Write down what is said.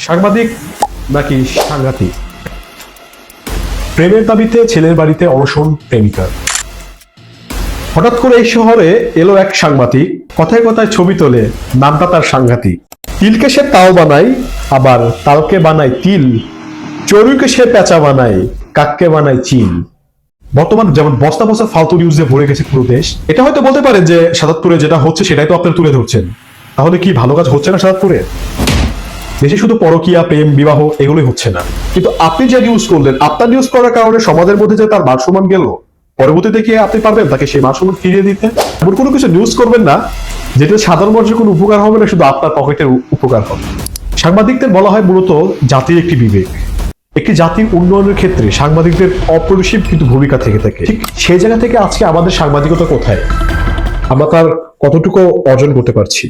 সাংবাদিক নাকি সাংঘাতিক? প্রেমের দাবিতে ছেলের বাড়িতে অনশন প্রেমিকার। হঠাৎ করে এই শহরে এলো এক সাংবাদিক, কথায় কথায় ছবি তোলে, নামটা তার সাংঘাতিক। তিলকে সে তাও বানায়, আবার তালকে বানায় তিল। চড়ুইকে সে পেঁচা বানায়, কাককে বানায় চিল। বর্তমান যেমন বস্তা বস্তা ফালতু নিউজে ভরে গেছে পুরো দেশ। এটা হয়তো বলতে পারেন যে সাদাতপুরে যেটা হচ্ছে সেটাই তো আপনারা তুলে ধরছেন, তাহলে কি ভালো কাজ হচ্ছে না সাদাতপুরে? দেশে শুধু পরকীয়া, প্রেম, বিবাহ এগুলোই হচ্ছে না, কিন্তু আপনি যে নিউজ করলেন, আপনার নিউজ করার কারণে সমাজের মধ্যে যে তার মান সম্মান গেল, পরবর্তীতে কি আপনি পারবেন তাকে সেই মান সম্মান ফিরিয়ে দিতে? এমন কোনো কিছু নিউজ করবেন না যেটা সাধারণ মানুষের কোনো উপকার হবে না, শুধু আপনার পকেটের উপকার হবে। সাংবাদিকদের বলা হয় মূলত জাতির একটি বিবেক। একটি জাতির উন্নয়নের ক্ষেত্রে সাংবাদিকদের অপরিসীম কিন্তু ভূমিকা থেকে থাকে। ঠিক সেই জায়গা থেকে আজকে আমাদের সাংবাদিকতা কোথায়, আমরা তার কতটুকু অর্জন করতে পারছি?